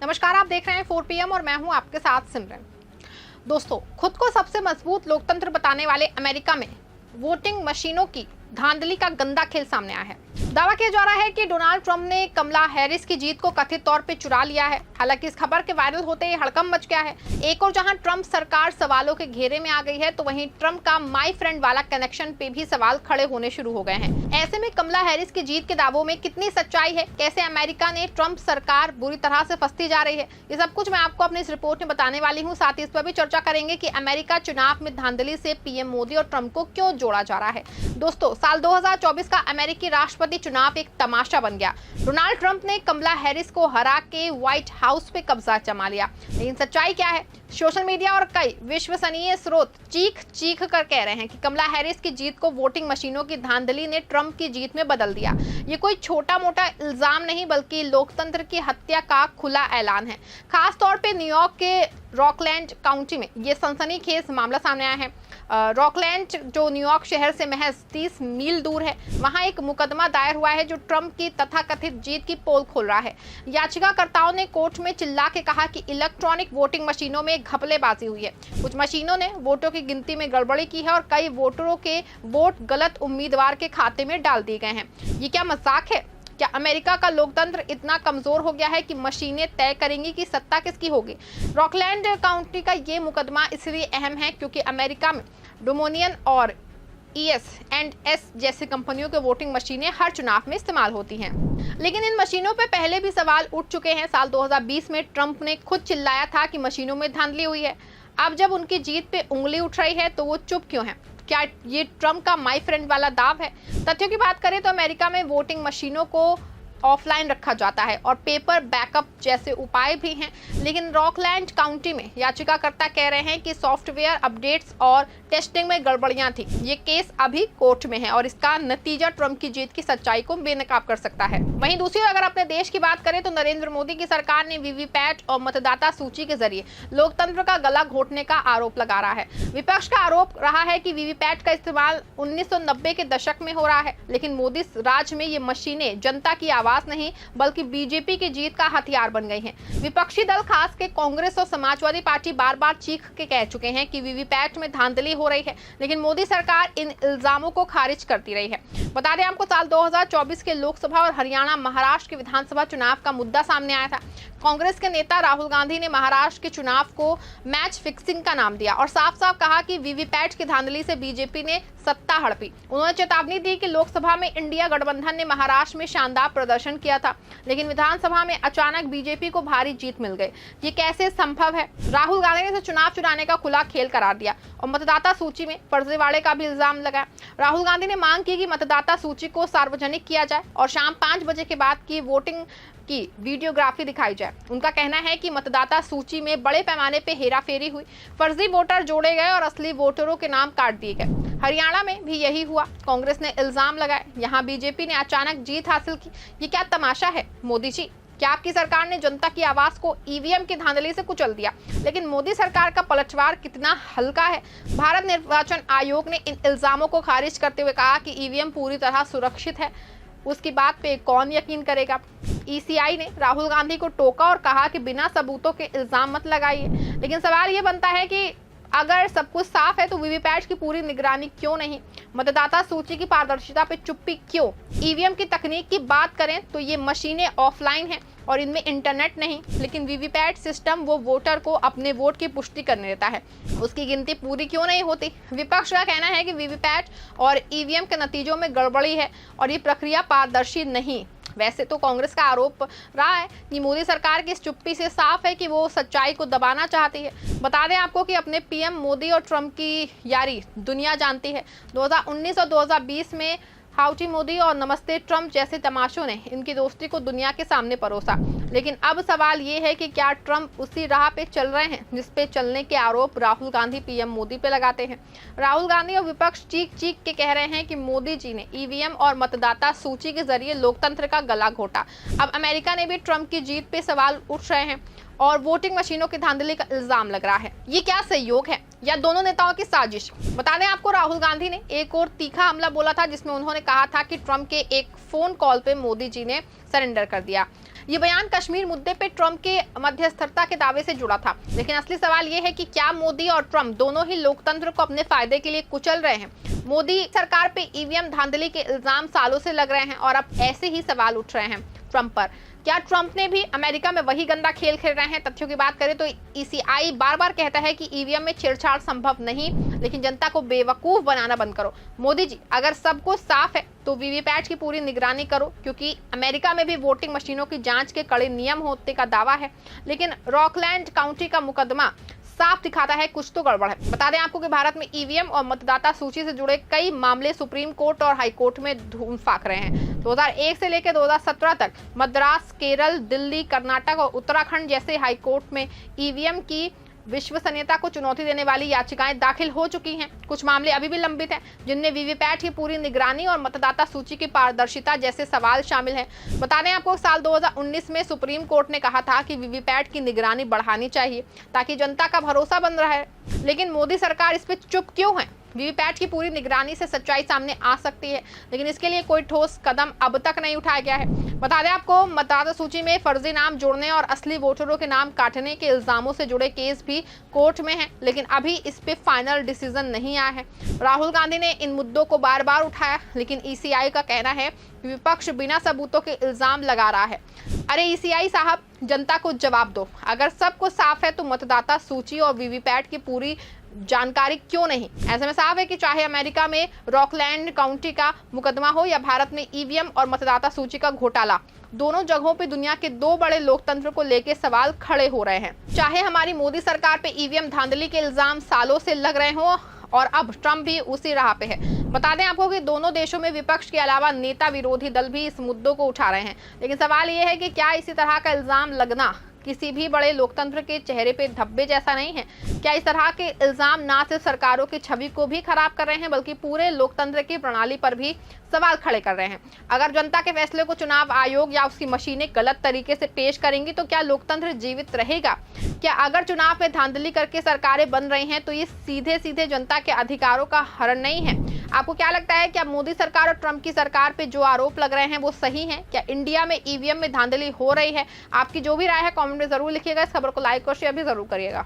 नमस्कार, आप देख रहे हैं 4 PM और मैं हूं आपके साथ सिमरन। दोस्तों, खुद को सबसे मजबूत लोकतंत्र बताने वाले अमेरिका में वोटिंग मशीनों की धांधली का गंदा खेल सामने आया है। दावा किया जा रहा है कि डोनाल्ड ट्रंप ने कमला हैरिस की जीत को कथित तौर पे चुरा लिया है। हालांकि इस खबर के वायरल होते ही हड़कंप मच गया है। एक और जहां ट्रंप सरकार सवालों के घेरे में आ गई है, तो वहीं ट्रंप का माई फ्रेंड वाला कनेक्शन पे भी सवाल खड़े होने शुरू हो गए हैं। ऐसे में कमला हैरिस की जीत के दावों में कितनी सच्चाई है, कैसे अमेरिका ने ट्रंप सरकार बुरी तरह से फंसती जा रही है, ये सब कुछ मैं आपको अपनी इस रिपोर्ट में बताने वाली हूँ। साथ ही इस पर भी चर्चा करेंगे कि अमेरिका चुनाव में धांधली से पीएम मोदी और ट्रंप को क्यों जोड़ा जा रहा है। दोस्तों, साल 2024 का अमेरिकी राष्ट्रपति चुनाव एक तमाशा बन गया। डोनाल्ड ट्रंप ने कमला हैरिस को हरा के व्हाइट हाउस पे कब्जा जमा लिया। लेकिन सच्चाई क्या है? सोशल मीडिया और कई विश्वसनीय स्रोत चीख चीख कर कह रहे हैं कि कमला हैरिस की जीत को वोटिंग मशीनों की धांधली ने ट्रंप की जीत में बदल दिया। ये कोई छोटा मोटा इल्जाम नहीं, बल्कि लोकतंत्र की हत्या का खुला ऐलान है। खास तौर पे न्यूयॉर्क के रॉकलैंड काउंटी में ये सनसनीखेज मामला सामने आया है। रॉकलैंड जो न्यूयॉर्क शहर से महज 30 मील दूर है, वहां एक मुकदमा दायर हुआ है जो ट्रंप की तथाकथित जीत की पोल खोल रहा है। याचिकाकर्ताओं ने कोर्ट में चिल्ला के कहा कि इलेक्ट्रॉनिक वोटिंग मशीनों में घपलेबाजी हुई है। कुछ मशीनों ने वोटों की गिनती में गड़बड़ी की है और कई वोटरों के वोट गलत उम्मीदवार के खाते में डाल दिए गए हैं। ये क्या मजाक है? क्या अमेरिका का लोकतंत्र इतना कमजोर हो गया है कि मशीनें तय करेंगी कि सत्ता किसकी होगी? रॉकलैंड काउंटी का ये मुकदमा इसलिए अहम है क्योंकि अमेरिका में डोमिनियन और ES&S जैसी कंपनियों के वोटिंग मशीनें हर चुनाव में इस्तेमाल होती हैं। लेकिन इन मशीनों पे पहले भी सवाल उठ चुके हैं। साल 2020 में ट्रंप ने खुद चिल्लाया था कि मशीनों में धांधली हुई है। अब जब उनकी जीत पे उंगली उठ रही है, तो वो चुप क्यों है? क्या ये ट्रंप का माई फ्रेंड वाला दाव है? तथ्यों की बात करें तो अमेरिका में वोटिंग मशीनों को ऑफलाइन रखा जाता है और पेपर बैकअप जैसे उपाय भी हैं। लेकिन रॉकलैंड काउंटी में याचिकाकर्ता कह रहे हैं कि सॉफ्टवेयर अपडेट्स और टेस्टिंग में गड़बड़ियां थी। ये केस अभी कोर्ट में है और इसका नतीजा ट्रंप की जीत की सच्चाई को बेनकाब कर सकता है। वहीं दूसरी ओर अगर अपने देश की बात करें तो नरेंद्र मोदी की सरकार ने वीवीपैट और मतदाता सूची के जरिए लोकतंत्र का गला घोटने का आरोप लगा रहा है। विपक्ष का आरोप रहा है कि वीवीपैट का इस्तेमाल 1990 के दशक में हो रहा है, लेकिन मोदी राज में ये मशीनें जनता की आवाज नहीं बल्कि बीजेपी की जीत का हथियार बन गई हैं। विपक्षी दल खास के कांग्रेस और समाजवादी पार्टी बार बार चीख के कह चुके हैं कि वीवीपैट में धांधली हो रही है, लेकिन मोदी सरकार इन इल्जामों को खारिज करती रही है। बता दें आपको, साल 2024 के लोकसभा और हरियाणा महाराष्ट्र के विधानसभा चुनाव का मुद्दा सामने आया था। कांग्रेस के नेता राहुल गांधी ने महाराष्ट्र के चुनाव को मैच फिक्सिंग का नाम दिया और साफ साफ कहा कि वीवीपैट की धांधली से बीजेपी ने सत्ता हड़पी। उन्होंने चेतावनी दी कि लोकसभा में इंडिया गठबंधन ने महाराष्ट्र में शानदार प्रदर्शन किया था, लेकिन विधानसभा में अचानक बीजेपी को भारी जीत मिल गई। ये कैसे संभव है? राहुल गांधी ने इसे चुनाव चुराने का खुला खेल करार दिया और मतदाता सूची में फर्जीवाड़े का भी इल्जाम लगाया। राहुल गांधी ने मांग की कि मतदाता सूची को सार्वजनिक किया जाए और शाम 5 बजे के बाद की वोटिंग की वीडियोग्राफी दिखाई जाए। उनका कहना है कि मतदाता सूची में बड़े पैमाने पे हेराफेरी हुई, फर्जी वोटर जोड़े गए और असली वोटरों के नाम काट दिए गए। हरियाणा में भी यही हुआ। कांग्रेस ने इल्जाम लगाए, यहाँ बीजेपी ने अचानक जीत हासिल की। ये क्या तमाशा है? मोदी जी, क्या आपकी सरकार ने जनता की आवाज को ईवीएम की धांधली से कुचल दिया? लेकिन मोदी सरकार का पलटवार कितना हल्का है। भारत निर्वाचन आयोग ने इन इल्जामों को खारिज करते हुए कहा कि ईवीएम पूरी तरह सुरक्षित है। उसकी बात पे कौन यकीन करेगा? ECI ने राहुल गांधी को टोका और कहा कि बिना सबूतों के इल्जाम मत लगाइए। लेकिन सवाल ये बनता है कि अगर सब कुछ साफ है तो वीवीपैट की पूरी निगरानी क्यों नहीं? मतदाता सूची की पारदर्शिता पे चुप्पी क्यों? ईवीएम की तकनीक की बात करें तो ये मशीनें ऑफलाइन हैं और इनमें इंटरनेट नहीं, लेकिन वीवीपैट सिस्टम वो वोटर को अपने वोट की पुष्टि करने देता है। उसकी गिनती पूरी क्यों नहीं होती? विपक्ष का कहना है कि वीवीपैट और ईवीएम के नतीजों में गड़बड़ी है और ये प्रक्रिया पारदर्शी नहीं। वैसे तो कांग्रेस का आरोप रहा है कि मोदी सरकार की इस चुप्पी से साफ है कि वो सच्चाई को दबाना चाहती है। बता दें आपको कि अपने पीएम मोदी और ट्रंप की यारी दुनिया जानती है। 2019 और 2020 में हाउडी मोदी और नमस्ते ट्रंप जैसे तमाशों ने इनकी दोस्ती को दुनिया के सामने परोसा। लेकिन अब सवाल ये है कि क्या ट्रंप उसी राह पे चल रहे हैं जिस पे चलने के आरोप राहुल गांधी पीएम मोदी पे लगाते हैं? राहुल गांधी और विपक्ष चीख चीख के कह रहे हैं कि मोदी जी ने ईवीएम और मतदाता सूची के जरिए लोकतंत्र का गला घोटा। अब अमेरिका ने भी ट्रंप की जीत पे सवाल उठ रहे हैं और वोटिंग मशीनों की धांधली का इल्जाम लग रहा है। ये क्या सहयोग है? या दोनों नेताओं की साजिश। बता दें आपको, राहुल गांधी ने एक और तीखा हमला बोला था जिसमें उन्होंने कहा था कि ट्रंप के एक फोन कॉल पे मोदी जी ने सरेंडर कर दिया। ये बयान कश्मीर मुद्दे पे ट्रंप के मध्यस्थता के दावे से जुड़ा था, लेकिन असली सवाल ये है कि क्या मोदी और ट्रंप दोनों ही लोकतंत्र को अपने फायदे के लिए कुचल रहे हैं। मोदी सरकार पे ईवीएम धांधली के इल्जाम सालों से लग रहे हैं और अब ऐसे ही सवाल उठ रहे हैं ट्रंप पर। क्या ट्रंप ने भी अमेरिका में वही गंदा खेल खेल रहे हैं? तथ्यों की बात करें तो ईसीआई बार बार कहता है कि ईवीएम में छेड़छाड़ संभव नहीं, लेकिन जनता को बेवकूफ बनाना बंद करो। मोदी जी, अगर सब कुछ साफ है तो वीवीपैट की पूरी निगरानी करो, क्योंकि अमेरिका में भी वोटिंग मशीनों की जांच के कड़े नियम होने का दावा है, लेकिन रॉकलैंड काउंटी का मुकदमा साफ दिखाता है कुछ तो गड़बड़ है। बता दें आपको कि भारत में ईवीएम और मतदाता सूची से जुड़े कई मामले सुप्रीम कोर्ट और हाई कोर्ट में धूम फाक रहे हैं। 2001 से लेकर 2017 तक मद्रास, केरल, दिल्ली, कर्नाटक और उत्तराखंड जैसे हाई कोर्ट में ईवीएम की विश्वसनीयता को चुनौती देने वाली याचिकाएं दाखिल हो चुकी हैं। कुछ मामले अभी भी लंबित हैं, जिनमें वीवीपैट की पूरी निगरानी और मतदाता सूची की पारदर्शिता जैसे सवाल शामिल हैं। बता दें आपको, साल 2019 में सुप्रीम कोर्ट ने कहा था कि वीवीपैट की निगरानी बढ़ानी चाहिए ताकि जनता का भरोसा बन रहा है, लेकिन मोदी सरकार इस पर चुप क्यों है? वीवीपैट की पूरी निगरानी से सच्चाई सामने आ सकती है, लेकिन इसके लिए कोई ठोस कदम अब तक नहीं उठाया गया है। बता दें आपको, मतदाता सूची में फर्जी नाम जोड़ने और असली वोटरों के नाम काटने के इल्जामों से जुड़े केस भी कोर्ट में हैं, लेकिन अभी इस पे फाइनल डिसीजन नहीं आया है। राहुल गांधी ने इन मुद्दों को बार बार उठाया, लेकिन ईसीआई का कहना है कि विपक्ष बिना सबूतों के इल्जाम लगा रहा है। अरे ईसीआई साहब, जनता को जवाब दो। अगर सब कुछ साफ है तो मतदाता सूची और वीवीपैट की पूरी जानकारी क्यों नहीं? ऐसे में साफ है कि चाहे अमेरिका में रॉकलैंड काउंटी का मुकदमा हो या भारत में ईवीएम और मतदाता सूची का घोटाला, दोनों जगहों पे दुनिया के दो बड़े लोकतंत्र को लेकर सवाल खड़े हो रहे हैं। चाहे हमारी मोदी सरकार पे ईवीएम धांधली के इल्जाम सालों से लग रहे हों और अब ट्रंप भी उसी राह पे है। बता दें आपको कि दोनों देशों में विपक्ष के अलावा नेता विरोधी दल भी इस मुद्दों को उठा रहे हैं, लेकिन सवाल ये है कि क्या इसी तरह का इल्जाम लगना किसी भी बड़े लोकतंत्र के चेहरे पे धब्बे जैसा नहीं है? क्या इस तरह के इल्जाम ना सिर्फ सरकारों की छवि को भी खराब कर रहे हैं, बल्कि पूरे लोकतंत्र की प्रणाली पर भी सवाल खड़े कर रहे हैं? अगर जनता के फैसले को चुनाव आयोग या उसकी मशीनें गलत तरीके से पेश करेंगी तो क्या लोकतंत्र जीवित रहेगा? क्या अगर चुनाव में धांधली करके सरकारें बन रही हैं तो ये सीधे सीधे जनता के अधिकारों का हरण नहीं है? आपको क्या लगता है, क्या मोदी सरकार और ट्रंप की सरकार पे जो आरोप लग रहे हैं वो सही हैं? क्या इंडिया में ईवीएम में धांधली हो रही है? आपकी जो भी राय है कमेंट में जरूर लिखिएगा। इस खबर को लाइक और शेयर भी जरूर करिएगा।